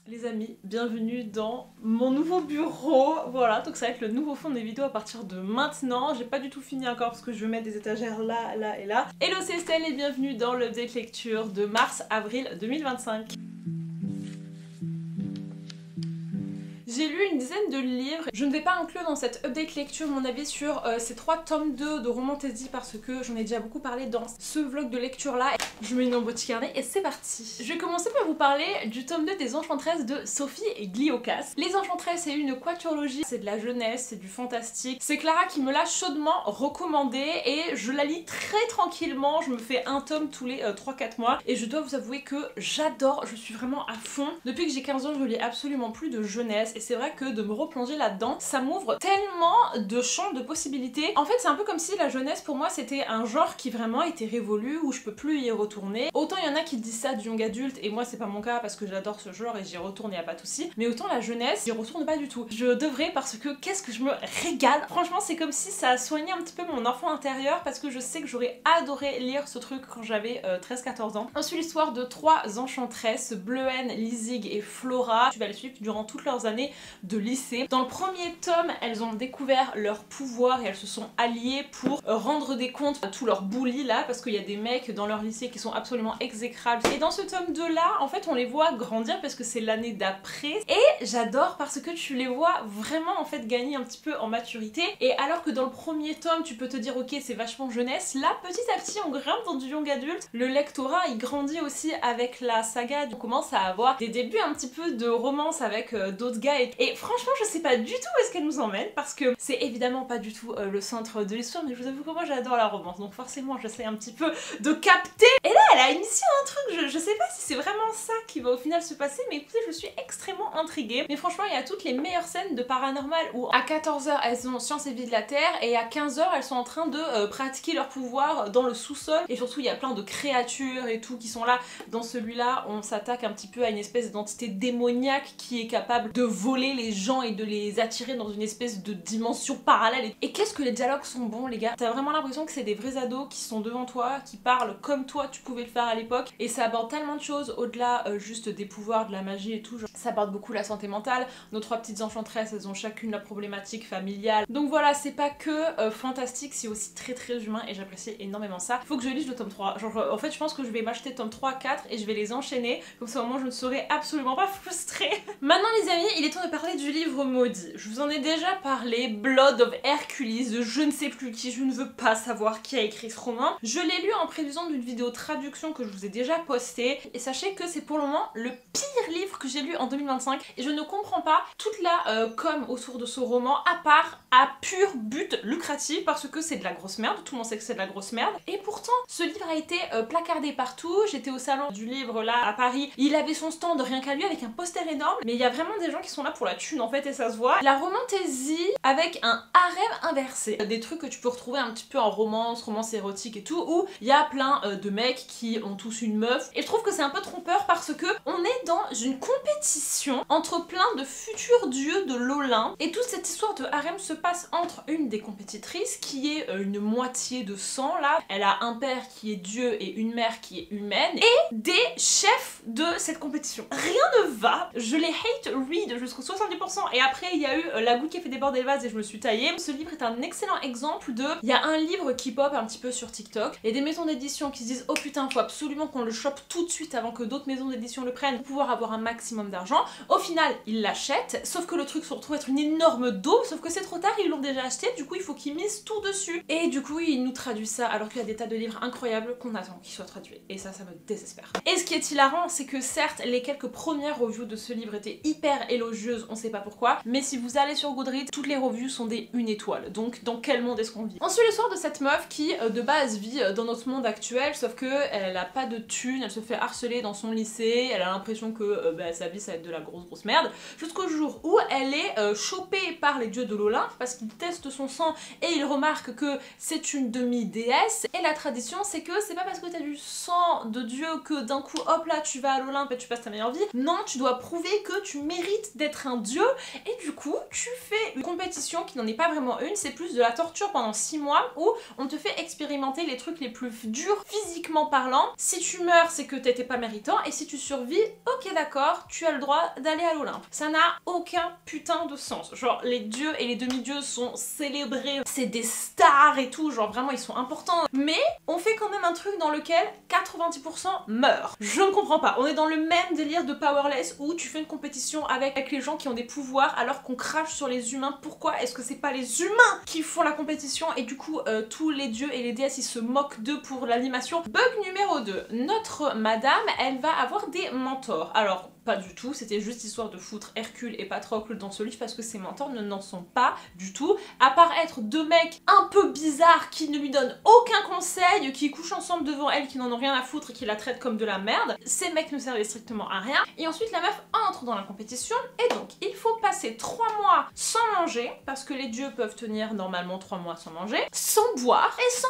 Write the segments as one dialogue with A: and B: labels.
A: Les amis, bienvenue dans mon nouveau bureau. Voilà, donc ça va être le nouveau fond des vidéos à partir de maintenant. J'ai pas du tout fini encore parce que je vais mettre des étagères là, là et là. Hello, c'est Estelle et bienvenue dans l'update lecture de mars-avril 2025. J'ai lu une dizaine de livres. Je ne vais pas inclure dans cette update lecture mon avis sur ces 3 tomes 2 de Romantasy parce que j'en ai déjà beaucoup parlé dans ce vlog de lecture là. Je mets une dans mon petit carnet et c'est parti. Je vais commencer par vous parler du tome 2 des Enchantresses de Sophie et Gliokas. Les Enchantresses, c'est une quatuorlogie, c'est de la jeunesse, c'est du fantastique. C'est Clara qui me l'a chaudement recommandé et je la lis très tranquillement. Je me fais un tome tous les 3-4 mois et je dois vous avouer que j'adore, je suis vraiment à fond. Depuis que j'ai 15 ans, je lis absolument plus de jeunesse. Et c'est vrai que de me replonger là-dedans, ça m'ouvre tellement de champs de possibilités. En fait, c'est un peu comme si la jeunesse pour moi c'était un genre qui vraiment était révolu, où je peux plus y retourner. Autant il y en a qui disent ça du young adulte, et moi c'est pas mon cas parce que j'adore ce genre et j'y retourne, y a pas de souci. Mais autant la jeunesse, j'y retourne pas du tout. Je devrais parce que qu'est-ce que je me régale. Franchement, c'est comme si ça a soigné un petit peu mon enfant intérieur parce que je sais que j'aurais adoré lire ce truc quand j'avais 13-14 ans. Ensuite, l'histoire de 3 enchantresses, Bleuhen, Lizig et Flora. Tu vas les suivre durant toutes leurs années de lycée. Dans le premier tome, elles ont découvert leur pouvoir et elles se sont alliées pour rendre des comptes à tous leurs bullies là, parce qu'il y a des mecs dans leur lycée qui sont absolument exécrables. Et dans ce tome 2 là, en fait, on les voit grandir parce que c'est l'année d'après. Et j'adore parce que tu les vois vraiment en fait gagner un petit peu en maturité. Et alors que dans le premier tome, tu peux te dire ok, c'est vachement jeunesse, là petit à petit on grimpe dans du young adulte. Le lectorat il grandit aussi avec la saga. On commence à avoir des débuts un petit peu de romance avec d'autres gars. Et franchement, je sais pas du tout où est-ce qu'elle nous emmène parce que c'est évidemment pas du tout le centre de l'histoire, mais je vous avoue que moi j'adore la romance, donc forcément j'essaie un petit peu de capter. Et là, elle a initié un truc, je sais pas si c'est vraiment ça qui va au final se passer, mais écoutez, je suis extrêmement intriguée. Mais franchement, il y a toutes les meilleures scènes de paranormal où à 14h elles ont Science et Vie de la Terre et à 15h elles sont en train de pratiquer leur pouvoir dans le sous-sol. Et surtout, il y a plein de créatures et tout qui sont là. Dans celui-là, on s'attaque un petit peu à une espèce d'entité démoniaque qui est capable de voler les gens et de les attirer dans une espèce de dimension parallèle. Et qu'est-ce que les dialogues sont bons, les gars. T'as vraiment l'impression que c'est des vrais ados qui sont devant toi, qui parlent comme toi tu pouvais le faire à l'époque. Et ça aborde tellement de choses au-delà juste des pouvoirs, de la magie et tout. Genre, ça aborde beaucoup la santé mentale. Nos 3 petites enchantresses, elles ont chacune leur problématique familiale. Donc voilà, c'est pas que fantastique, c'est aussi très très humain et j'apprécie énormément ça. Faut que je lise le tome 3. Genre, en fait, je pense que je vais m'acheter tome 3, 4 et je vais les enchaîner. Comme ça, au moins, je ne serai absolument pas frustrée. Maintenant, les amis, il est temps de parler du livre maudit. Je vous en ai déjà parlé, Blood of Hercules, de je ne sais plus qui, je ne veux pas savoir qui a écrit ce roman. Je l'ai lu en prévision d'une vidéo traduction que je vous ai déjà postée et sachez que c'est pour le moment le pire livre que j'ai lu en 2025 et je ne comprends pas toute la com autour de ce roman à part à pur but lucratif parce que c'est de la grosse merde, tout le monde sait que c'est de la grosse merde et pourtant ce livre a été placardé partout. J'étais au salon du livre là à Paris, il avait son stand rien qu'à lui avec un poster énorme, mais il y a vraiment des gens qui sont là pour la thune en fait et ça se voit. La romantasy avec un harem inversé, des trucs que tu peux retrouver un petit peu en romance érotique et tout, où il y a plein de mecs qui ont tous une meuf et je trouve que c'est un peu trompeur parce que on est dans une compétition entre plein de futurs dieux de l'Olympe et toute cette histoire de harem se passe entre une des compétitrices qui est une moitié de sang là, elle a un père qui est dieu et une mère qui est humaine et des chefs de cette compétition. Rien ne va, je les hate read jusqu'au 70% et après il y a eu la goutte qui a fait déborder le vase et je me suis taillée. Ce livre est un excellent exemple de... Il y a un livre qui pop un petit peu sur TikTok et des maisons d'édition qui se disent oh putain faut absolument qu'on le chope tout de suite avant que d'autres maisons d'édition le prennent pour pouvoir avoir un maximum d'argent. Au final ils l'achètent sauf que le truc se retrouve être une énorme daube, sauf que c'est trop tard, ils l'ont déjà acheté, du coup il faut qu'ils misent tout dessus et du coup ils nous traduisent ça alors qu'il y a des tas de livres incroyables qu'on attend qu'ils soient traduits et ça me désespère. Et ce qui est hilarant c'est que certes les quelques premières reviews de ce livre étaient hyper élogieuses, on sait pas pourquoi, mais si vous allez sur Goodreads, toutes les reviews sont des 1 étoile, donc dans quel monde est-ce qu'on vit? Ensuite l'histoire de cette meuf qui de base vit dans notre monde actuel, sauf que elle a pas de thunes, elle se fait harceler dans son lycée, elle a l'impression que sa vie ça va être de la grosse merde, jusqu'au jour où elle est chopée par les dieux de l'Olympe parce qu'ils testent son sang et ils remarquent que c'est une demi-déesse et la tradition c'est que c'est pas parce que t'as du sang de dieu que d'un coup hop là tu vas à l'Olympe et tu passes ta meilleure vie, non tu dois prouver que tu mérites d'être d'être un dieu, et du coup tu fais une compétition qui n'en est pas vraiment une, c'est plus de la torture pendant 6 mois où on te fait expérimenter les trucs les plus durs physiquement parlant. Si tu meurs, c'est que t'étais pas méritant, et si tu survis, ok d'accord, tu as le droit d'aller à l'Olympe. Ça n'a aucun putain de sens. Genre les dieux et les demi-dieux sont célébrés, c'est des stars et tout, genre vraiment ils sont importants, mais on fait quand même un truc dans lequel 90% meurent. Je ne comprends pas, on est dans le même délire de Powerless où tu fais une compétition avec les gens qui ont des pouvoirs alors qu'on crache sur les humains. Pourquoi est-ce que c'est pas les humains qui font la compétition, et du coup tous les dieux et les déesses ils se moquent d'eux pour l'animation. Bug numéro 2, notre madame elle va avoir des mentors. Alors pas du tout, c'était juste histoire de foutre Hercule et Patrocle dans ce livre parce que ses mentors n'en sont pas du tout, à part être deux mecs un peu bizarres qui ne lui donnent aucun conseil, qui couchent ensemble devant elle, qui n'en ont rien à foutre et qui la traitent comme de la merde. Ces mecs ne servaient strictement à rien. Et ensuite la meuf entre dans la compétition, et donc il faut passer 3 mois sans manger, parce que les dieux peuvent tenir normalement 3 mois sans manger, sans boire et sans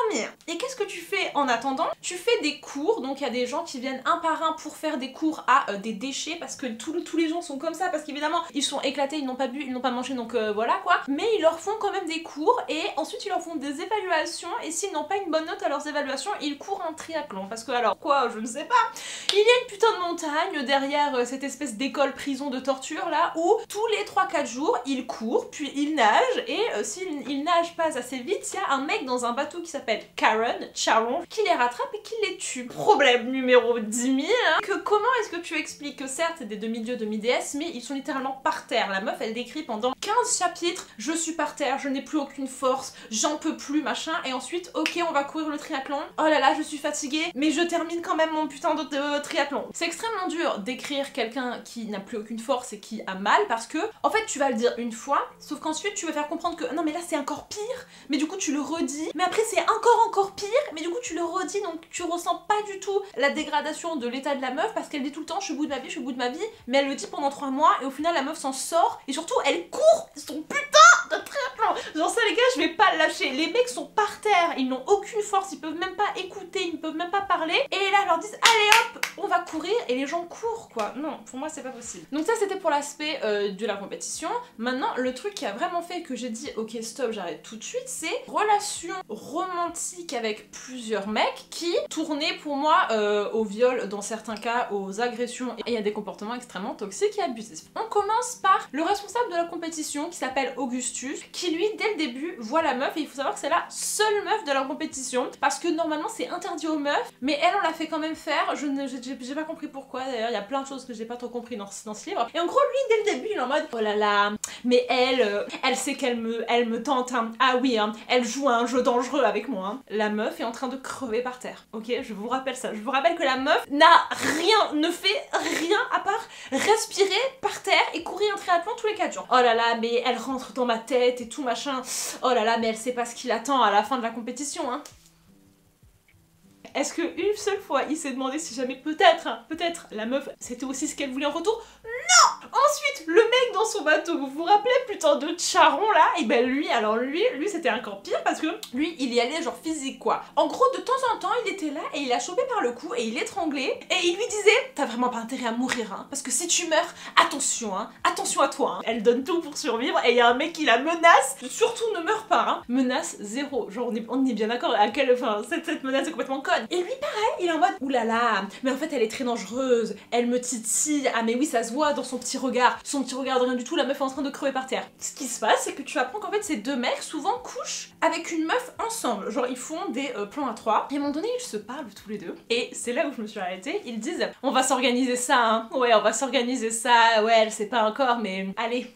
A: dormir. Et qu'est-ce que tu fais en attendant? Tu fais des cours, donc il y a des gens qui viennent un par un pour faire des cours à des déchets, parce que tous les gens sont comme ça, parce qu'évidemment ils sont éclatés, ils n'ont pas bu, ils n'ont pas mangé, donc voilà quoi. Mais ils leur font quand même des cours, et ensuite ils leur font des évaluations, et s'ils n'ont pas une bonne note à leurs évaluations, ils courent un triathlon. Parce que alors quoi, je ne sais pas, il y a une putain de montagne derrière cette espèce d'école prison de torture là, où tous les 3-4 jours ils courent, puis ils nagent, et s'ils nagent pas assez vite, il y a un mec dans un bateau qui s'appelle Charon, qui les rattrape et qui les tue. Problème numéro 10 000, hein, que comment est-ce que tu expliques que certes c'est des demi-dieux, demi-déesses, mais ils sont littéralement par terre. La meuf elle décrit pendant 15 chapitres, je suis par terre, je n'ai plus aucune force, j'en peux plus machin, et ensuite ok on va courir le triathlon, oh là là je suis fatiguée, mais je termine quand même mon putain de triathlon. C'est extrêmement dur d'écrire quelqu'un qui n'a plus aucune force et qui a mal, parce que en fait tu vas le dire une fois, sauf qu'ensuite tu vas faire comprendre que non mais là c'est encore pire, mais du coup tu le redis, mais après c'est encore pire, mais du coup tu le redis, donc tu ressens pas du tout la dégradation de l'état de la meuf, parce qu'elle dit tout le temps je suis au bout de ma vie, je suis au bout de ma vie, mais elle le dit pendant 3 mois, et au final la meuf s'en sort, et surtout elle court son putain de triathlon. Genre ça les gars, je vais pas le lâcher, les mecs sont par terre, ils n'ont aucune force, ils peuvent même pas écouter, ils ne peuvent même pas parler, et là ils leur disent allez hop on va courir, et les gens courent quoi. Non, pour moi c'est pas possible. Donc ça c'était pour l'aspect de la compétition. Maintenant le truc qui a vraiment fait que j'ai dit ok stop j'arrête tout de suite, c'est relation romantique avec plusieurs mecs qui tournaient pour moi au viol, dans certains cas aux agressions, et il y a des comportements extrêmement toxiques et abusifs. On commence par le responsable de la compétition qui s'appelle Augustus, qui lui dès le début voit la meuf, et il faut savoir que c'est la seule meuf de la compétition, parce que normalement c'est interdit aux meufs, mais elle on l'a fait quand même faire. J'ai pas compris pourquoi d'ailleurs, il y a plein de choses que j'ai pas trop compris dans ce livre. Et en gros lui dès le début il est en mode oh là là, mais elle sait qu'elle me tente, hein. Ah oui hein, elle joue à un jeu dangereux avec moi, hein. La meuf est en train de crever par terre, ok, je vous rappelle ça, je vous rappelle que la meuf ne fait rien à part respirer par terre et courir un triathlon tous les 4 jours. Oh là là, mais elle rentre dans ma tête et tout machin. Oh là là, mais elle sait pas ce qui l'attend à la fin de la compétition, hein. Est-ce qu'une seule fois il s'est demandé si jamais peut-être la meuf c'était aussi ce qu'elle voulait en retour? Non! Ensuite, le mec dans son bateau, vous vous rappelez putain de Charon là? Et ben lui c'était encore pire, parce que lui il y allait genre physique quoi. En gros de temps en temps il était là et il a chopé par le cou et il l'étranglait, et il lui disait t'as vraiment pas intérêt à mourir hein, parce que si tu meurs, attention hein, attention à toi hein. Elle donne tout pour survivre, et il y a un mec qui la menace, surtout ne meurs pas hein. Menace zéro, genre on est bien d'accord à quelle, enfin cette menace est complètement conne. Et lui pareil, il est en mode oulala, mais en fait elle est très dangereuse, elle me titille, ah mais oui ça se voit dans son petit regard de rien du tout, la meuf est en train de crever par terre. Ce qui se passe c'est que tu apprends qu'en fait ces deux mecs souvent couchent avec une meuf ensemble, genre ils font des plans à 3, et à un moment donné ils se parlent tous les deux, et c'est là où je me suis arrêtée, ils disent on va s'organiser ça hein, ouais on va s'organiser ça, ouais elle sait pas encore mais allez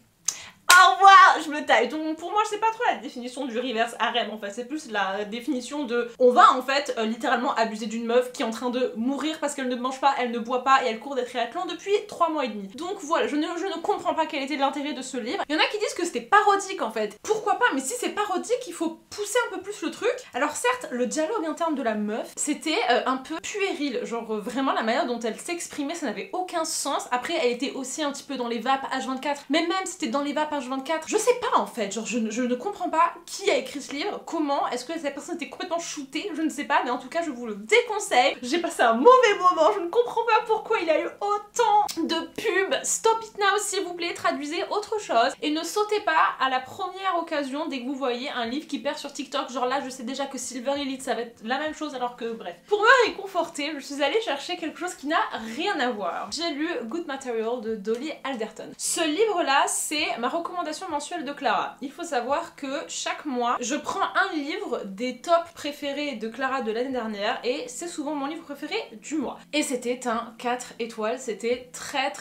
A: au revoir, je me taille. Donc pour moi c'est pas trop la définition du reverse harem en fait, c'est plus la définition de on va en fait littéralement abuser d'une meuf qui est en train de mourir parce qu'elle ne mange pas, elle ne boit pas et elle court des triathlons depuis 3 mois et demi. Donc voilà, je ne comprends pas quel était l'intérêt de ce livre. Il y en a qui disent que c'était parodique en fait. Pourquoi pas, mais si c'est parodique il faut pousser un peu plus le truc. Alors certes le dialogue interne de la meuf c'était un peu puéril, genre vraiment la manière dont elle s'exprimait ça n'avait aucun sens. Après elle était aussi un petit peu dans les vapes H24, mais même si c'était dans les vapes H24. Je sais pas en fait, genre je ne comprends pas qui a écrit ce livre, comment, est-ce que cette personne était complètement shootée, je ne sais pas, mais en tout cas je vous le déconseille. J'ai passé un mauvais moment, je ne comprends pas pourquoi il a eu autant de pubs. Stop it now s'il vous plaît, traduisez autre chose et ne sautez pas à la première occasion dès que vous voyez un livre qui perd sur TikTok. Genre là je sais déjà que Silver Elite ça va être la même chose alors que bref. Pour me réconforter, je suis allée chercher quelque chose qui n'a rien à voir. J'ai lu Good Material de Dolly Alderton. Ce livre là c'est ma recommandation mensuelle de Clara. Il faut savoir que chaque mois je prends un livre des tops préférés de Clara de l'année dernière et c'est souvent mon livre préféré du mois. Et c'était un 4 étoiles, c'était très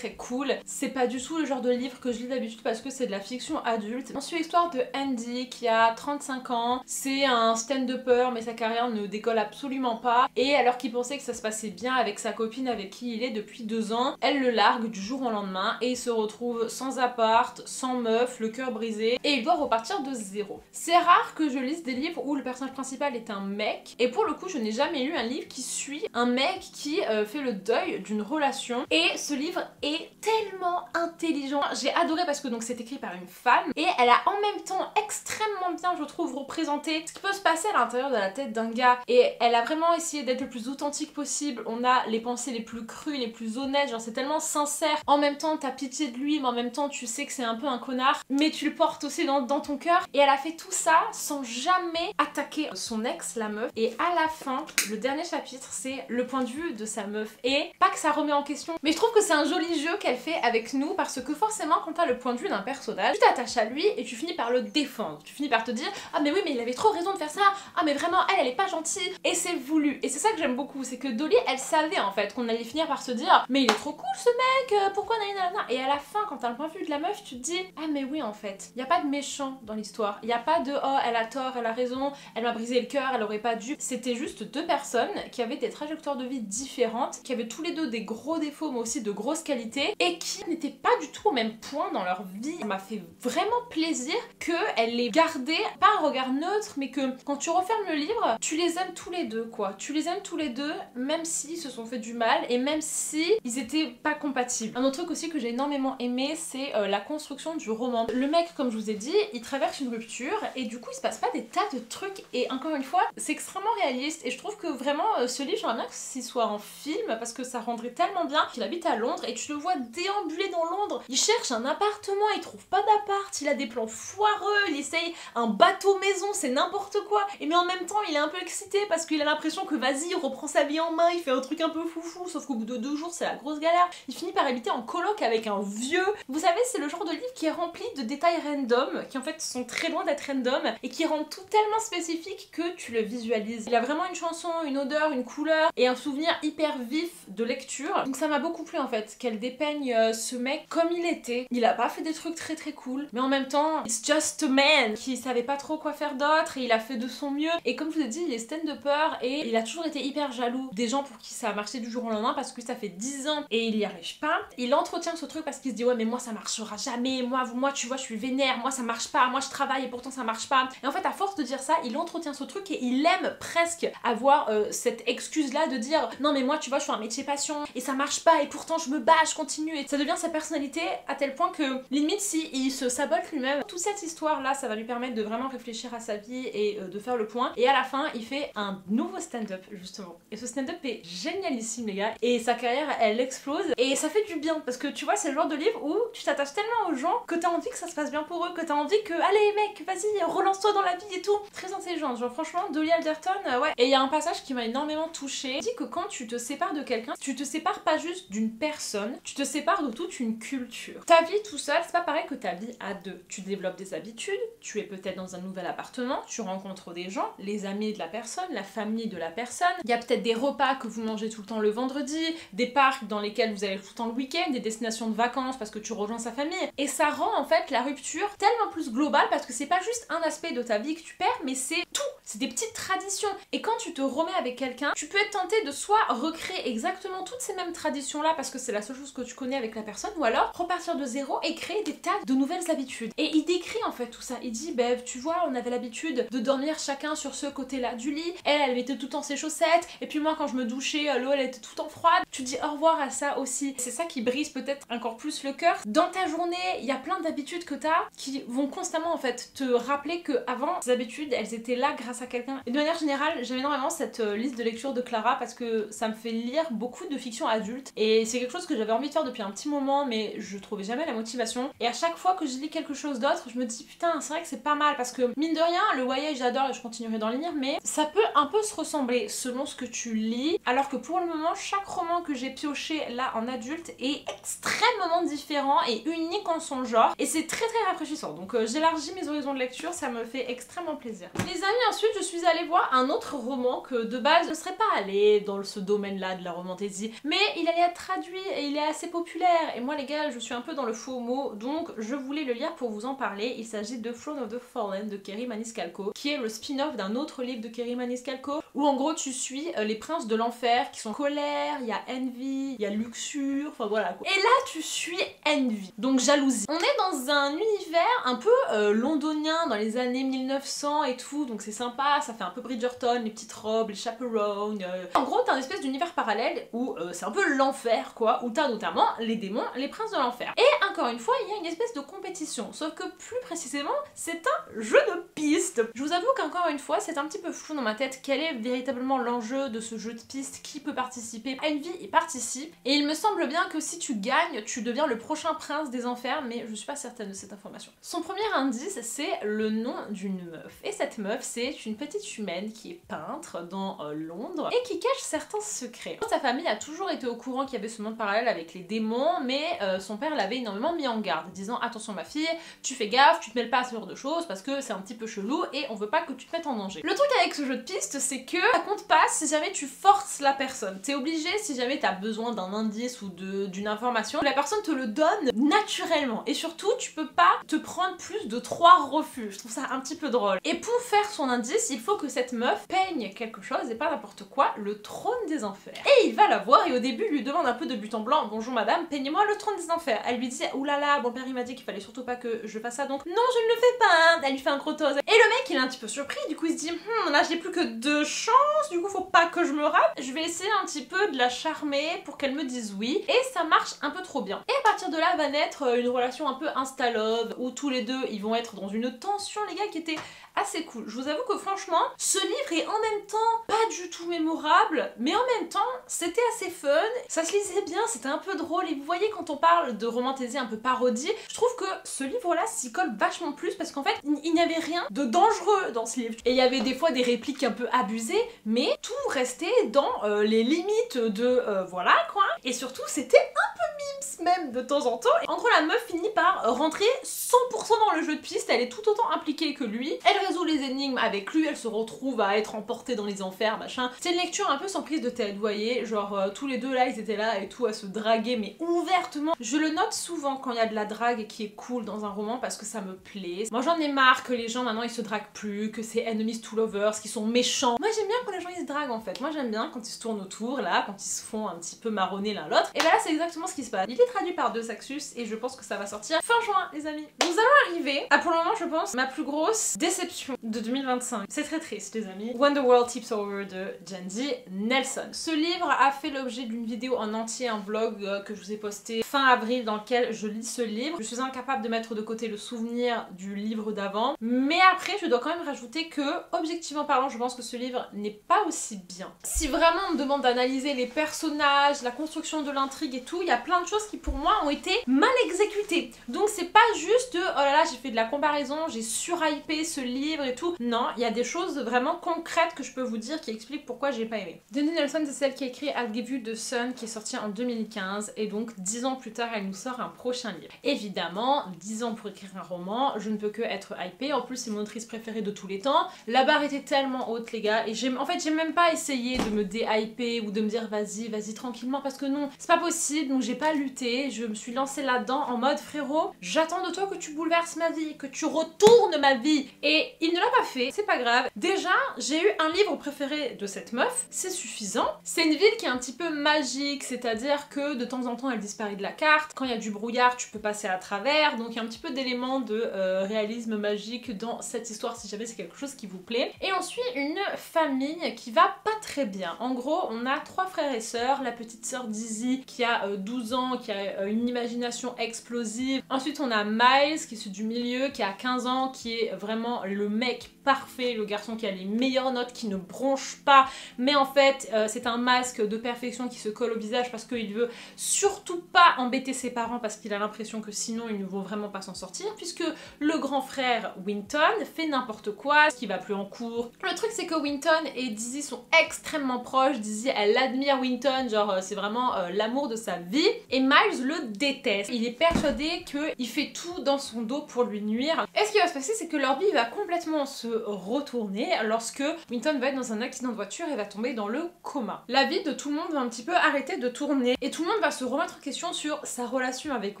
A: cool. C'est pas du tout le genre de livre que je lis d'habitude parce que c'est de la fiction adulte. On suit l'histoire de Andy qui a 35 ans, c'est un stand-upper mais sa carrière ne décolle absolument pas et alors qu'il pensait que ça se passait bien avec sa copine avec qui il est depuis 2 ans, elle le largue du jour au lendemain et il se retrouve sans appart, sans meuf, le cœur brisé et il doit repartir de zéro. C'est rare que je lise des livres où le personnage principal est un mec et pour le coup je n'ai jamais lu un livre qui suit un mec qui fait le deuil d'une relation et ce livre est tellement intelligent. J'ai adoré parce que donc c'est écrit par une femme et elle a en même temps extrêmement bien je trouve représenté ce qui peut se passer à l'intérieur de la tête d'un gars et elle a vraiment essayé d'être le plus authentique possible. On a les pensées les plus crues, les plus honnêtes, genre c'est tellement sincère. En même temps t'as pitié de lui mais en même temps tu sais que c'est un peu un connard mais tu le portes aussi dans ton cœur et elle a fait tout ça sans jamais attaquer son ex, la meuf. Et à la fin, le dernier chapitre, c'est le point de vue de sa meuf. Et pas que ça remet en question, mais je trouve que c'est un joli jeu qu'elle fait avec nous parce que forcément, quand t'as le point de vue d'un personnage, tu t'attaches à lui et tu finis par le défendre. Tu finis par te dire ah mais oui mais il avait trop raison de faire ça, ah mais vraiment elle est pas gentille et c'est voulu. Et c'est ça que j'aime beaucoup, c'est que Dolly elle savait en fait qu'on allait finir par se dire mais il est trop cool ce mec, pourquoi nanana. Et à la fin quand t'as le point de vue de la meuf tu te dis ah mais oui en fait, y a pas de méchant dans l'histoire, y a pas de oh elle a tort, elle a raison, elle m'a brisé le cœur, elle aurait pas dû. C'était juste deux personnes qui avaient des trajectoires de vie différentes, qui avaient tous les deux des gros défauts mais aussi de grosses qualités et qui n'étaient pas du tout au même point dans leur vie. Ça m'a fait vraiment plaisir qu'elle les gardait, pas un regard neutre mais que quand tu refermes le livre, tu les aimes tous les deux quoi. Tu les aimes tous les deux même s'ils se sont fait du mal et même si ils étaient pas compatibles. Un autre truc aussi que j'ai énormément aimé c'est la construction du roman. Le mec comme je vous ai dit, il traverse une rupture et du coup il se passe pas des tas de trucs et encore une fois c'est extrêmement réaliste et je trouve que vraiment ce livre j'aimerais bien que s'il soit en film parce que ça rendrait tellement bien. Il habite à Londres et tu le vois déambuler dans Londres, il cherche un appartement, il trouve pas d'appart, il a des plans foireux, il essaye un bateau maison, c'est n'importe quoi et mais en même temps il est un peu excité parce qu'il a l'impression que vas-y il reprend sa vie en main, il fait un truc un peu foufou sauf qu'au bout de 2 jours c'est la grosse galère. Il finit par habiter en coloc avec un vieux. Vous savez c'est le genre de livre qui est rempli de détails random qui en fait sont très loin d'être random et qui rendent tout tellement spécifique que tu le visualises. Il a vraiment une chanson, une odeur, une couleur et un souvenir hyper vif de lecture. Donc ça m'a beaucoup plu en fait qu'elle dépeigne ce mec comme il était. Il a pas fait des trucs très cool mais en même temps it's just a man qui savait pas trop quoi faire d'autre et il a fait de son mieux et comme je vous ai dit il est stand-upper et il a toujours été hyper jaloux des gens pour qui ça a marché du jour au lendemain parce que ça fait 10 ans et il y arrive pas. Il entretient ce truc parce qu'il se dit ouais mais moi ça marchera jamais, moi tu vois je suis vénère, moi ça marche pas, moi je travaille et pourtant ça marche pas. Et en fait à force de dire ça il entretient ce truc et il aime presque avoir cette excuse là de dire non mais moi tu vois je suis un métier passion et ça marche pas et pourtant je me bats, je continue et ça devient sa personnalité à tel point que limite si il se sabote lui-même. Toute cette histoire là ça va lui permettre de vraiment réfléchir à sa vie et de faire le point et à la fin il fait un nouveau stand-up justement et ce stand-up est génialissime les gars et sa carrière elle explose et ça fait du bien parce que tu vois c'est le genre de livre où tu t'attaches tellement aux gens que t'as envie que ça se passe bien pour eux, que t'as envie que allez mec vas-y relance-toi dans la vie et tout. Très intelligente, genre franchement Dolly Alderton ouais. Et il y a un passage qui m'a énormément touchée. Il dit que quand tu te sépares de quelqu'un, tu te sépares pas juste d'une personne, tu te sépares de toute une culture. Ta vie tout seul c'est pas pareil que ta vie à deux. Tu développes des habitudes, tu es peut-être dans un nouvel appartement, tu rencontres des gens, les amis de la personne, la famille de la personne, il y a peut-être des repas que vous mangez tout le temps le vendredi, des parcs dans lesquels vous allez tout le temps le week-end, des destinations de vacances parce que tu rejoins sa famille et ça rend en fait la rupture tellement plus globale parce que c'est pas juste un aspect de ta vie que tu perds mais c'est tout, c'est des petites traditions et quand tu te remets avec quelqu'un tu peux être tenté de soit recréer exactement toutes ces mêmes traditions là parce que c'est la seule chose que tu connais avec la personne ou alors repartir de zéro et créer des tas de nouvelles habitudes et il décrit en fait tout ça, il dit bah tu vois on avait l'habitude de dormir chacun sur ce côté là du lit, elle mettait tout le temps ses chaussettes et puis moi quand je me douchais l'eau elle était tout le temps froide, tu dis au revoir à ça aussi, c'est ça qui brise peut-être encore plus le cœur. Dans ta journée il y a plein d'habitudes que t'as qui vont constamment en fait te rappeler que avant ces habitudes elles étaient là grâce à quelqu'un. Et de manière générale j'aime énormément cette liste de lecture de Clara parce que ça me fait lire beaucoup de fiction adulte et c'est quelque chose que j'avais envie de faire depuis un petit moment mais je trouvais jamais la motivation. Et à chaque fois que je lis quelque chose d'autre je me dis putain c'est vrai que c'est pas mal parce que mine de rien le YA j'adore et je continuerai d'en lire mais ça peut un peu se ressembler selon ce que tu lis alors que pour le moment chaque roman que j'ai pioché là en adulte est extrêmement différent et unique en son genre et c'est très rafraîchissant donc j'élargis mes horizons de lecture, ça me fait extrêmement plaisir. Les amis, ensuite je suis allée voir un autre roman que de base je ne serais pas allée dans ce domaine là de la romantasy mais il allait être traduit et il est assez populaire et moi les gars je suis un peu dans le faux mot donc je voulais le lire pour vous en parler. Il s'agit de Throne of the Fallen de Kerry Maniscalco qui est le spin-off d'un autre livre de Kerry Maniscalco où en gros tu suis les princes de l'enfer qui sont colère, il y a envy, il y a luxure, enfin voilà quoi. Et là tu suis envy, donc jalousie. On est dans un univers un peu londonien dans les années 1900 et tout donc c'est sympa, ça fait un peu Bridgerton, les petites robes, les chaperones. En gros t'as un espèce d'univers parallèle où c'est un peu l'enfer quoi, où t'as notamment les démons, les princes de l'enfer. Et encore une fois il y a une espèce de compétition, sauf que plus précisément c'est un jeu de pistes. Je vous avoue qu'encore une fois c'est un petit peu flou dans ma tête quel est véritablement l'enjeu de ce jeu de pistes, qui peut participer. Envy y participe et il me semble bien que si tu gagnes tu deviens le prochain prince des enfers mais je suis pas certaine de cette information. Son premier indice c'est le nom d'une meuf et cette meuf c'est une petite humaine qui est peintre dans Londres et qui cache certains secrets. Sa famille a toujours été au courant qu'il y avait ce monde parallèle avec les démons mais son père l'avait énormément mis en garde disant attention ma fille, tu fais gaffe, tu te mêles pas à ce genre de choses parce que c'est un petit peu chelou et on veut pas que tu te mettes en danger. Le truc avec ce jeu de pistes c'est que ça compte pas si jamais tu forces la personne. T'es obligé si jamais t'as besoin d'un indice ou d'une information, la personne te le donne naturellement et surtout tu peux pas te prendre plus de 3 refus. Je trouve ça un petit peu drôle. Et pour faire son indice, il faut que cette meuf peigne quelque chose et pas n'importe quoi, le trône des enfers. Et il va la voir et au début il lui demande un peu de but en blanc, bonjour madame, peignez-moi le trône des enfers. Elle lui dit oulala, mon père il m'a dit qu'il fallait surtout pas que je fasse ça donc non je ne le fais pas. Elle lui fait un gros toast. Et le mec il est un petit peu surpris, du coup il se dit là j'ai plus que 2 chances, du coup faut pas que je me rate. Je vais essayer un petit peu de la charmer pour qu'elle me dise oui et ça marche un peu trop bien. Et à partir de là va naître une relation un peu insta-love où tous les deux ils vont être dans une tension les gars qui était assez cool. Je vous avoue que franchement ce livre est en même temps pas du tout mémorable mais en même temps c'était assez fun, ça se lisait bien, c'était un peu drôle et vous voyez quand on parle de romantasy un peu parodie, je trouve que ce livre là s'y colle vachement plus parce qu'en fait il n'y avait rien de dangereux dans ce livre et il y avait des fois des répliques un peu abusées mais tout restait dans les limites de voilà quoi et surtout c'était un peu mimes même de temps en temps. Et en gros la meuf finit par rentrer 100% dans le jeu de piste, elle est tout autant impliquée que lui, elle résout les énigmes avec lui, elle se retrouve à être emportée dans les enfers machin. C'est une lecture un peu sans prise de tête, vous voyez, genre tous les deux là ils étaient là et tout à se draguer mais ouvertement. Je le note souvent quand il y a de la drague qui est cool dans un roman parce que ça me plaît. Moi j'en ai marre que les gens maintenant ils se draguent plus, que c'est enemies to lovers, qui sont méchants. Moi j'aime bien quand les gens ils se draguent en fait, moi j'aime bien quand ils se tournent autour là, quand ils se font un petit peu marronner l'un l'autre. Et ben là c'est exactement ce qui se passe. Il est traduit par De Saxus et je pense que ça va sortir fin juin les amis. Nous allons arriver à pour le moment je pense ma plus grosse déception de 2025. C'est très triste les amis. When the World Tips Over de Jandy Nelson. Ce livre a fait l'objet d'une vidéo en entier, un vlog que je vous ai posté fin avril dans lequel je lis ce livre. Je suis incapable de mettre de côté le souvenir du livre d'avant mais après je dois quand même rajouter que objectivement parlant je pense que ce livre n'est pas aussi bien. Si vraiment on me demande d'analyser les personnages, la construction de l'intrigue et tout, il y a plein de choses qui pour moi ont été mal exécutées. Donc c'est pas juste oh là là j'ai fait de la comparaison, j'ai surhypé ce livre et tout. Non, il y a des choses vraiment concrètes que je peux vous dire qui expliquent pourquoi j'ai pas aimé. Jandy Nelson c'est celle qui a écrit I'll Give You the Sun qui est sorti en 2015 et donc 10 ans plus tard elle nous sort un prochain livre. Évidemment 10 ans pour écrire un roman, je ne peux que être hypée, en plus c'est mon autrice préférée de tous les temps. La barre était tellement haute les gars et j'ai même pas essayé de me déhyper ou de me dire vas-y tranquillement parce que non, c'est pas possible donc j'ai pas lutté, je me suis lancée là-dedans en mode frérot, j'attends de toi que tu bouleverses ma vie, que tu retournes ma vie et il ne l'a pas fait, c'est pas grave. Déjà j'ai eu un livre préféré de cette meuf, c'est suffisant. C'est une ville qui est un petit peu magique, c'est-à-dire que de temps en temps elle disparaît de la carte, quand il y a du brouillard tu peux passer à travers, donc il y a un petit peu d'éléments de réalisme magique dans cette histoire voir si jamais c'est quelque chose qui vous plaît. Et on suit une famille qui va pas très bien. En gros, on a 3 frères et sœurs, la petite sœur Dizzy qui a 12 ans, qui a une imagination explosive. Ensuite on a Miles qui est celui du milieu, qui a 15 ans, qui est vraiment le mec parfait, le garçon qui a les meilleures notes, qui ne bronche pas, mais en fait c'est un masque de perfection qui se colle au visage parce qu'il veut surtout pas embêter ses parents parce qu'il a l'impression que sinon ils ne vont vraiment pas s'en sortir, puisque le grand frère Winton fait n'importe quoi, qui va plus en cours. Le truc c'est que Winton et Dizzy sont extrêmement proches. Dizzy elle admire Winton, genre c'est vraiment l'amour de sa vie, et Miles le déteste. Il est persuadé qu'il fait tout dans son dos pour lui nuire. Et ce qui va se passer c'est que leur vie va complètement se retourner lorsque Winton va être dans un accident de voiture et va tomber dans le coma. La vie de tout le monde va un petit peu arrêter de tourner et tout le monde va se remettre en question sur sa relation avec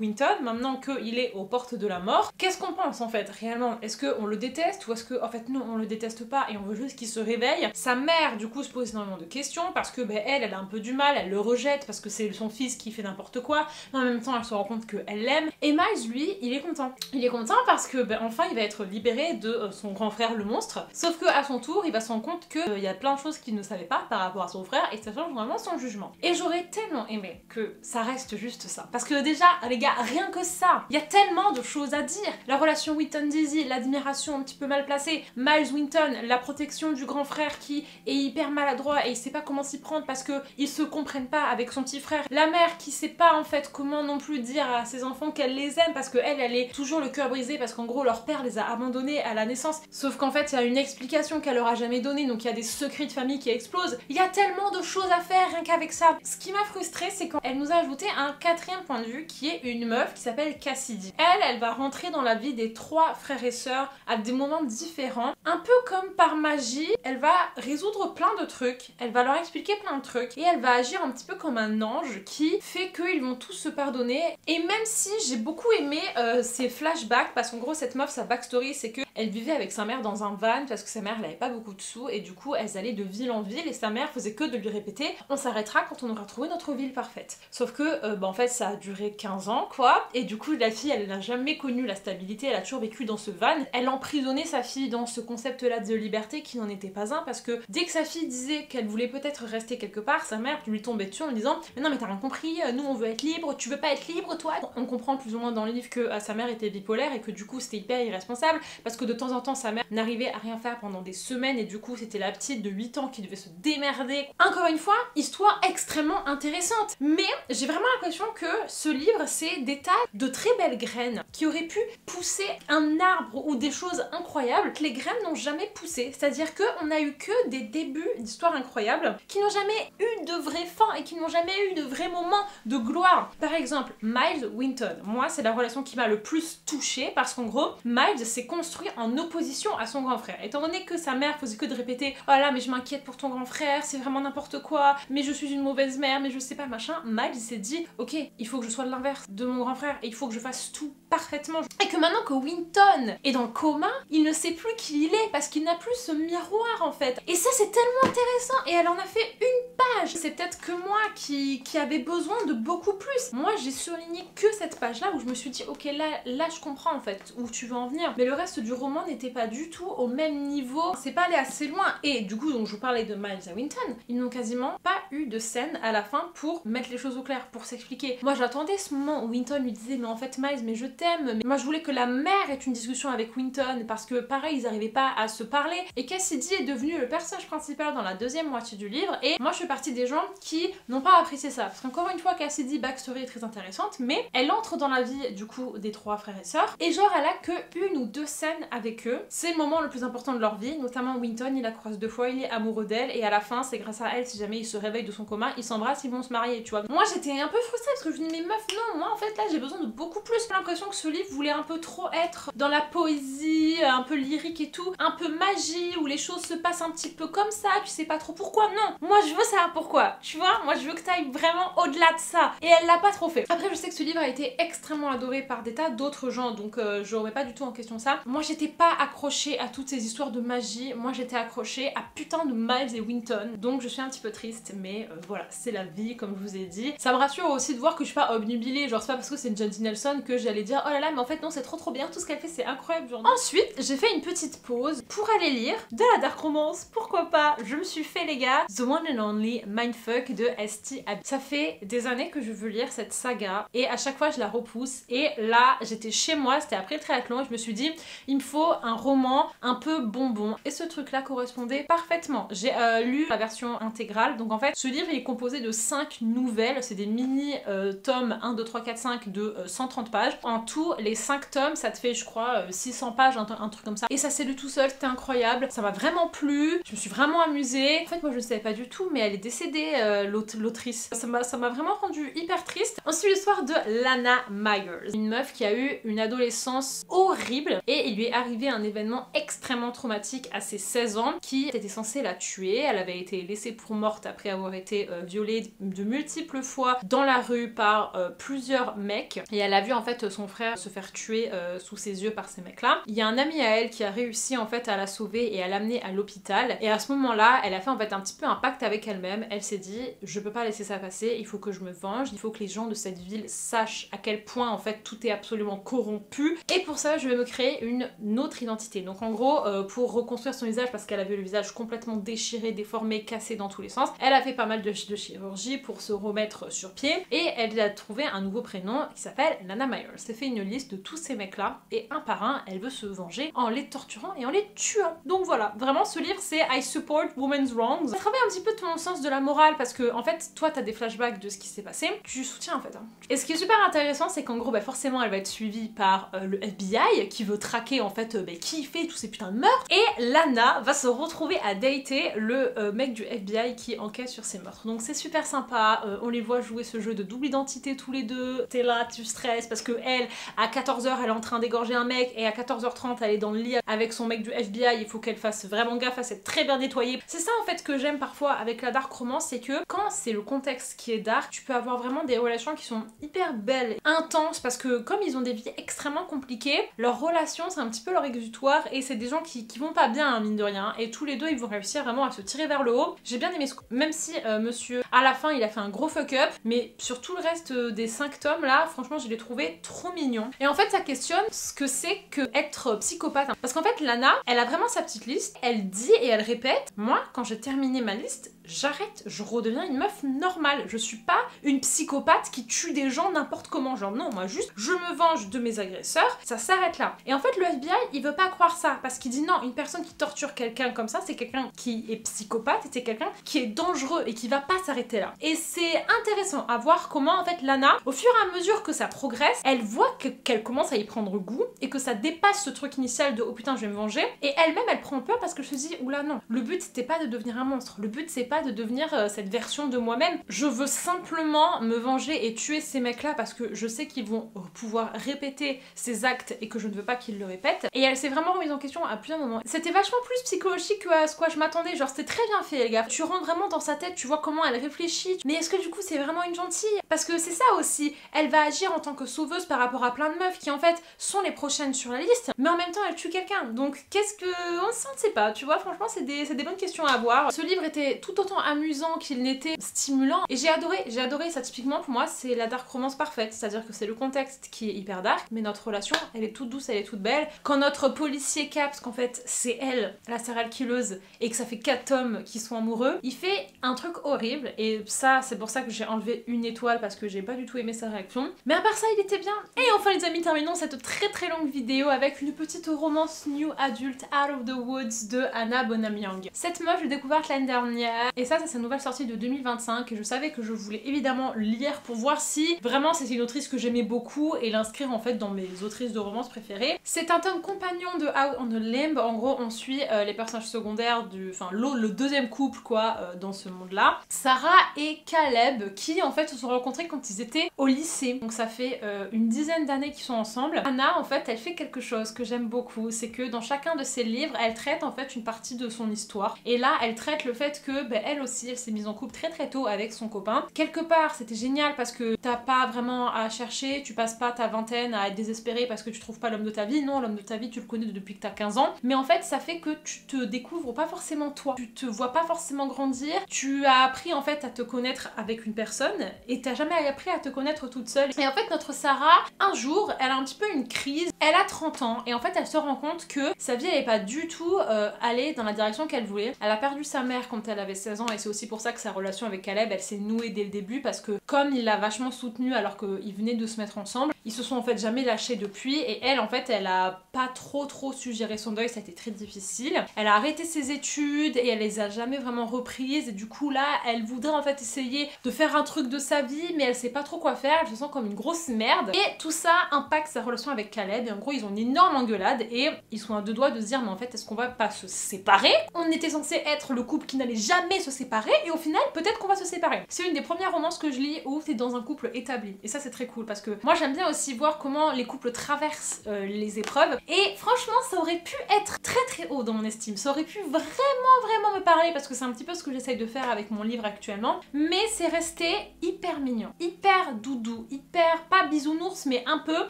A: Winton maintenant qu'il est aux portes de la mort. Qu'est-ce qu'on pense en fait réellement? Est-ce qu'on le déteste ou est-ce que en fait non, on le déteste pas et on veut juste qu'il se réveille? Sa mère du coup se pose énormément de questions parce que elle a un peu du mal, elle le rejette parce que c'est son fils qui fait n'importe quoi, mais en même temps elle se rend compte qu'elle l'aime. Et Miles lui il est content. Il est content parce que enfin il va être libéré de son grand frère le monstre, sauf que à son tour il va se rendre compte qu'il y a plein de choses qu'il ne savait pas par rapport à son frère et ça change vraiment son jugement. Et j'aurais tellement aimé que ça reste juste ça, parce que déjà les gars, rien que ça, il y a tellement de choses à dire. La relation Winton-Dizzy, l'admiration un petit peu mal placée, Miles-Winton, la protection du grand frère qui est hyper maladroit et il sait pas comment s'y prendre parce que ils se comprennent pas avec son petit frère, la mère qui sait pas en fait comment non plus dire à ses enfants qu'elle les aime parce que elle est toujours le cœur brisé parce qu'en gros leur père les a abandonnés à la naissance, sauf qu'en fait il y a une explication qu'elle leur a jamais donnée, donc il y a des secrets de famille qui explosent. Il y a tellement de choses à faire rien qu'avec ça. Ce qui m'a frustrée c'est quand elle nous a ajouté un 4e point de vue qui est une meuf qui s'appelle Cassidy. Elle va rentrer dans la vie des 3 frères et sœurs à des moments différents, un peu comme par magie. Elle va résoudre plein de trucs, elle va leur expliquer plein de trucs et elle va agir un petit peu comme un ange qui fait qu'ils vont tous se pardonner. Et même si j'ai beaucoup aimé ces flashbacks, parce qu'en gros cette meuf, sa backstory c'est que elle vivait avec sa mère dans un van parce que sa mère elle avait pas beaucoup de sous et du coup elles allaient de ville en ville et sa mère faisait que de lui répéter on s'arrêtera quand on aura trouvé notre ville parfaite. Sauf que en fait ça a duré 15 ans quoi, et du coup la fille elle n'a jamais connu la stabilité, elle a toujours vécu dans ce van. Elle emprisonnait sa fille dans ce concept là de liberté qui n'en était pas un, parce que dès que sa fille disait qu'elle voulait peut-être rester quelque part, sa mère lui tombait dessus en lui disant mais non mais t'as rien compris, nous on veut être libre, tu veux pas être libre toi? On comprend plus ou moins dans le livre que sa mère était bipolaire et que du coup c'était hyper irresponsable parce que de temps en temps sa mère n'arrivait à rien faire pendant des semaines et du coup c'était la petite de 8 ans qui devait se démerder. Encore une fois, histoire extrêmement intéressante, mais j'ai vraiment l'impression que ce livre c'est des tas de très belles graines qui auraient pu pousser un arbre ou des choses incroyables. Les graines n'ont jamais poussé, c'est-à-dire qu'on a eu que des débuts d'histoires incroyables qui n'ont jamais eu de vraie fin et qui n'ont jamais eu de vrais moments de gloire. Par exemple, Miles-Winton, moi c'est la relation qui m'a le plus touchée parce qu'en gros, Miles s'est construit en opposition à son grand frère. Étant donné que sa mère faisait que de répéter oh là mais je m'inquiète pour ton grand frère, c'est vraiment n'importe quoi, mais je suis une mauvaise mère, mais je sais pas machin, Miles s'est dit ok, il faut que je sois de l'inverse de mon grand frère et il faut que je fasse tout parfaitement. Et que maintenant que Winton est dans le coma, il ne sait plus qui il est parce qu'il n'a plus ce miroir en fait. Et ça c'est tellement intéressant et elle en a fait une page. C'est peut-être que moi qui avait besoin de beaucoup plus. Moi j'ai surligné que cette page là où je me suis dit ok là je comprends en fait où tu veux en venir. Mais le reste du roman n'était pas du tout au même niveau. C'est pas allé assez loin. Et du coup donc je vous parlais de Miles et Winton. Ils n'ont quasiment pas eu de scène à la fin pour mettre les choses au clair, pour s'expliquer. Moi j'attendais ce moment où Winton lui disait mais en fait Miles mais je t'aime. Mais moi je voulais que la mère ait une discussion avec Winton parce que pareil ils n'arrivaient pas à se parler. Et Cassidy est devenu le personnage principal dans la deuxième moitié du livre et moi je fais partie des gens qui n'ont pas apprécié ça. Parce qu'encore une fois Cassidy backstory est très intéressante mais elle entre dans la vie du coup des 3 frères et sœurs et genre elle a que 1 ou 2 scènes avec eux. C'est le moment le plus important de leur vie, notamment Winton, il la croise 2 fois, il est amoureux d'elle et à la fin c'est grâce à elle si jamais il se réveille de son coma, ils s'embrassent, ils vont se marier tu vois. Moi j'étais un peu frustrée parce que je me dis mais meuf non, moi en fait là j'ai besoin de beaucoup plus. J'ai l'impression que ce livre voulait un peu trop être dans la poésie, un peu lyrique et tout, un peu magie où les choses se passent un petit peu comme ça, tu sais pas trop pourquoi. Non, moi je veux savoir pourquoi, tu vois, moi je veux que t'ailles vraiment au-delà de ça et elle l'a pas trop fait. Après je sais que ce livre a été extrêmement adoré par des tas d'autres gens donc je remets pas du tout en question ça. Moi j'ai j'étais pas accrochée à toutes ces histoires de magie, moi j'étais accrochée à putain de Miles et Winton, donc je suis un petit peu triste, mais voilà, c'est la vie comme je vous ai dit. Ça me rassure aussi de voir que je suis pas obnubilée, genre c'est pas parce que c'est une Jandy Nelson que j'allais dire oh là là mais en fait non c'est trop bien, tout ce qu'elle fait c'est incroyable. Genre. Ensuite j'ai fait une petite pause pour aller lire de la dark romance, pourquoi pas, je me suis fait les gars The One and Only Mindfuck de Esti Abby. Ça fait des années que je veux lire cette saga et à chaque fois je la repousse et là j'étais chez moi, c'était après le triathlon et je me suis dit il me faut un roman un peu bonbon et ce truc là correspondait parfaitement. J'ai lu la version intégrale, donc en fait ce livre il est composé de 5 nouvelles, c'est des mini tomes 1, 2, 3, 4, 5 de 130 pages. En tout les 5 tomes ça te fait je crois 600 pages, un truc comme ça et ça s'est lu tout seul, c'était incroyable, ça m'a vraiment plu, je me suis vraiment amusée. En fait moi je ne savais pas du tout mais elle est décédée l'autrice, ça m'a vraiment rendu hyper triste. Ensuite l'histoire de Lana Myers, une meuf qui a eu une adolescence horrible et il lui est arrivé un événement extrêmement traumatique à ses 16 ans qui était censé la tuer. Elle avait été laissée pour morte après avoir été violée de multiples fois dans la rue par plusieurs mecs et elle a vu en fait son frère se faire tuer sous ses yeux par ces mecs là. Il y a un ami à elle qui a réussi en fait à la sauver et à l'amener à l'hôpital et à ce moment là elle a fait en fait un petit peu un pacte avec elle-même. Elle s'est dit je peux pas laisser ça passer, il faut que je me venge, il faut que les gens de cette ville sachent à quel point en fait tout est absolument corrompu et pour ça je vais me créer une autre identité. Donc en gros pour reconstruire son visage parce qu'elle avait le visage complètement déchiré, déformé, cassé dans tous les sens, elle a fait pas mal de chirurgie pour se remettre sur pied et elle a trouvé un nouveau prénom qui s'appelle Lana Myers. Elle fait une liste de tous ces mecs là et un par un elle veut se venger en les torturant et en les tuant. Donc voilà, vraiment ce livre c'est I support women's wrongs. Ça travaille un petit peu ton sens de la morale parce que en fait toi t'as des flashbacks de ce qui s'est passé, tu soutiens en fait. Et ce qui est super intéressant c'est qu'en gros bah forcément elle va être suivie par le FBI qui veut traquer en fait qui fait tous ces putains de meurtres et Lana va se retrouver à dater le mec du FBI qui enquête sur ces meurtres. Donc c'est super sympa, on les voit jouer ce jeu de double identité tous les deux, t'es là, tu stresses parce que elle à 14h elle est en train d'égorger un mec et à 14h30 elle est dans le lit avec son mec du FBI, il faut qu'elle fasse vraiment gaffe à s'être très bien nettoyée. C'est ça en fait que j'aime parfois avec la dark romance, c'est que quand c'est le contexte qui est dark, tu peux avoir vraiment des relations qui sont hyper belles, intenses parce que comme ils ont des vies extrêmement compliquées, leur relation c'est un petit peu leur exutoire et c'est des gens qui vont pas bien hein, mine de rien et tous les deux ils vont réussir vraiment à se tirer vers le haut. J'ai bien aimé ce coup, même si monsieur à la fin il a fait un gros fuck up, mais sur tout le reste des 5 tomes là franchement je l'ai trouvé trop mignon. Et en fait ça questionne ce que c'est que être psychopathe parce qu'en fait Lana elle a vraiment sa petite liste, elle dit et elle répète moi quand j'ai terminé ma liste j'arrête, je redeviens une meuf normale, je suis pas une psychopathe qui tue des gens n'importe comment, genre non, moi juste je me venge de mes agresseurs, ça s'arrête là. Et en fait le FBI il veut pas croire ça parce qu'il dit non, une personne qui torture quelqu'un comme ça c'est quelqu'un qui est psychopathe et c'est quelqu'un qui est dangereux et qui va pas s'arrêter là. Et c'est intéressant à voir comment en fait Lana au fur et à mesure que ça progresse elle voit qu'elle commence à y prendre goût et que ça dépasse ce truc initial de oh putain je vais me venger et elle-même elle prend peur parce que je se dis oula non, le but c'était pas de devenir un monstre, le but c'est pas de devenir cette version de moi-même, je veux simplement me venger et tuer ces mecs là parce que je sais qu'ils vont pouvoir répéter ces actes et que je ne veux pas qu'ils le répètent. Et elle s'est vraiment remise en question à plusieurs moments. C'était vachement plus psychologique que à ce quoi je m'attendais, genre c'était très bien fait les gars, tu rentres vraiment dans sa tête, tu vois comment elle réfléchit, mais est-ce que du coup c'est vraiment une gentille? Parce que c'est ça aussi, elle va agir en tant que sauveuse par rapport à plein de meufs qui en fait sont les prochaines sur la liste, mais en même temps elle tue quelqu'un, donc qu'est-ce que... on ne sait pas, tu vois, franchement c'est des bonnes questions à avoir. Ce livre était tout autant amusant qu'il n'était stimulant et j'ai adoré ça. Typiquement pour moi c'est la dark romance parfaite, c'est-à-dire que c'est le contexte qui est hyper dark mais notre relation elle est toute douce, elle est toute belle. Quand notre policier capte qu'en fait c'est elle la serial killeuse et que ça fait 4 tomes qui sont amoureux, il fait un truc horrible et ça c'est pour ça que j'ai enlevé une étoile parce que j'ai pas du tout aimé sa réaction, mais à part ça il était bien. Et enfin les amis, terminons cette très longue vidéo avec une petite romance new adulte Out of the Woods de Hannah Bonham Young. Cette meuf je l'ai découverte l'année dernière et ça c'est sa nouvelle sortie de 2025 et je savais que je voulais évidemment lire pour voir si vraiment c'était une autrice que j'aimais beaucoup et l'inscrire en fait dans mes autrices de romance préférées. C'est un tome compagnon de Out on a Limb, en gros on suit les personnages secondaires du... enfin le deuxième couple quoi dans ce monde là. Sarah et Caleb qui en fait se sont rencontrés quand ils étaient au lycée, donc ça fait une dizaine d'années qu'ils sont ensemble. Hannah en fait elle fait quelque chose que j'aime beaucoup, c'est que dans chacun de ses livres elle traite en fait une partie de son histoire et là elle traite le fait que elle aussi elle s'est mise en couple très tôt avec son copain. Quelque part c'était génial parce que t'as pas vraiment à chercher, tu passes pas ta vingtaine à être désespérée parce que tu trouves pas l'homme de ta vie, non, l'homme de ta vie, tu le connais depuis que t'as 15 ans, mais en fait ça fait que tu te découvres pas forcément toi, tu te vois pas forcément grandir, tu as appris en fait à te connaître avec une personne et t'as jamais appris à te connaître toute seule. Et en fait notre Sarah, un jour, elle a un petit peu une crise, elle a 30 ans et en fait elle se rend compte que sa vie elle est pas du tout allée dans la direction qu'elle voulait. Elle a perdu sa mère quand elle avait 16 ans et c'est aussi pour ça que sa relation avec Caleb elle s'est nouée dès le début, parce que comme il l'a vachement soutenue alors qu'ils venaient de se mettre ensemble, ils se sont en fait jamais lâchés depuis, et elle en fait elle a pas trop su gérer son deuil, ça a été très difficile. Elle a arrêté ses études et elle les a jamais vraiment reprises, et du coup là elle voudrait en fait essayer de faire un truc de sa vie mais elle sait pas trop quoi faire, elle se sent comme une grosse merde, et tout ça impacte sa relation avec Caleb. Et en gros ils ont une énorme engueulade et ils sont à deux doigts de se dire mais en fait est-ce qu'on va pas se séparer? On était censé être le couple qui n'allait jamais se séparer et au final peut-être qu'on va se séparer. C'est une des premières romances que je lis où t'es dans un couple établi, et ça c'est très cool parce que moi j'aime bien aussi voir comment les couples traversent les épreuves, et franchement ça aurait pu être très haut dans mon estime, ça aurait pu vraiment me parler, parce que c'est un petit peu ce que j'essaye de faire avec mon livre actuellement, mais c'est resté hyper mignon, hyper doudou, hyper pas bisounours mais un peu,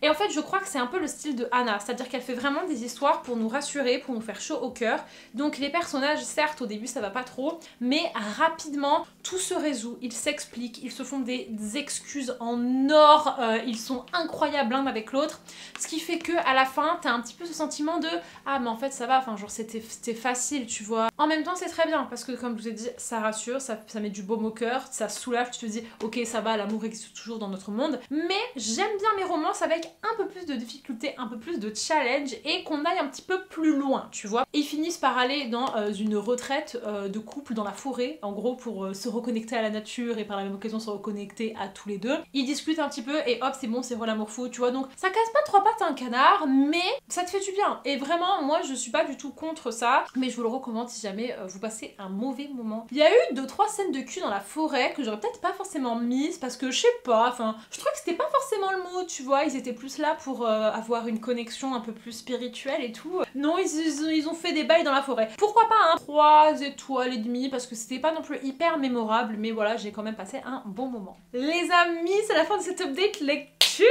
A: et en fait je crois que c'est un peu le style de Hannah, c'est-à-dire qu'elle fait vraiment des histoires pour nous rassurer, pour nous faire chaud au cœur. Donc les personnages, certes au début ça va pas trop, mais rapidement tout se résout, ils s'expliquent, ils se font des excuses en or, ils sont incroyables l'un avec l'autre, ce qui fait que à la fin t'as un petit peu ce sentiment de ah mais en fait ça va, enfin genre c'était facile, tu vois. En même temps c'est très bien parce que comme je vous ai dit ça rassure, ça met du baume au cœur, ça soulage, tu te dis ok ça va, l'amour existe toujours dans notre monde. Mais j'aime bien mes romances avec un peu plus de difficulté, un peu plus de challenge, et qu'on aille un petit peu plus loin, tu vois. Et ils finissent par aller dans une retraite de couple dans la forêt, en gros pour se reconnecter à la nature et par la même occasion se reconnecter à tous les deux. Ils discutent un petit peu et hop c'est bon, c'est voilà l'amour fou, tu vois. Donc ça casse pas trois pattes à un canard, mais ça te fait du bien. Et vraiment moi je suis pas du tout contre ça, mais je vous le recommande si jamais vous passez un mauvais moment. Il y a eu 2-3 scènes de cul dans la forêt que j'aurais peut-être pas forcément mises parce que je sais pas, enfin je trouve que c'était pas forcément le mot, tu vois. Ils étaient plus là pour avoir une connexion un peu plus spirituelle et tout. Non, ils ont fait des bails dans la forêt. Pourquoi pas hein, 3 étoiles et demie, parce que c'était pas non plus hyper mémorable, mais voilà, j'ai quand même passé un bon moment. Les amis, c'est la fin de cette update lecture.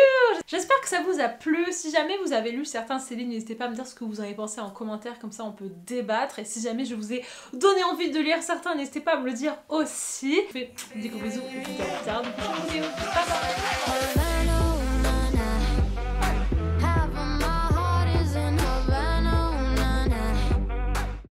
A: J'espère que ça vous a plu. Si jamais vous avez lu certains Céline, n'hésitez pas à me dire ce que vous en avez pensé en commentaire, comme ça on peut débattre. Et si jamais je vous ai donné envie de lire certains, n'hésitez pas à me le dire aussi. Je vous fais des gros bisous et je vous dis à plus tard dans une prochaine vidéo. Bye bye.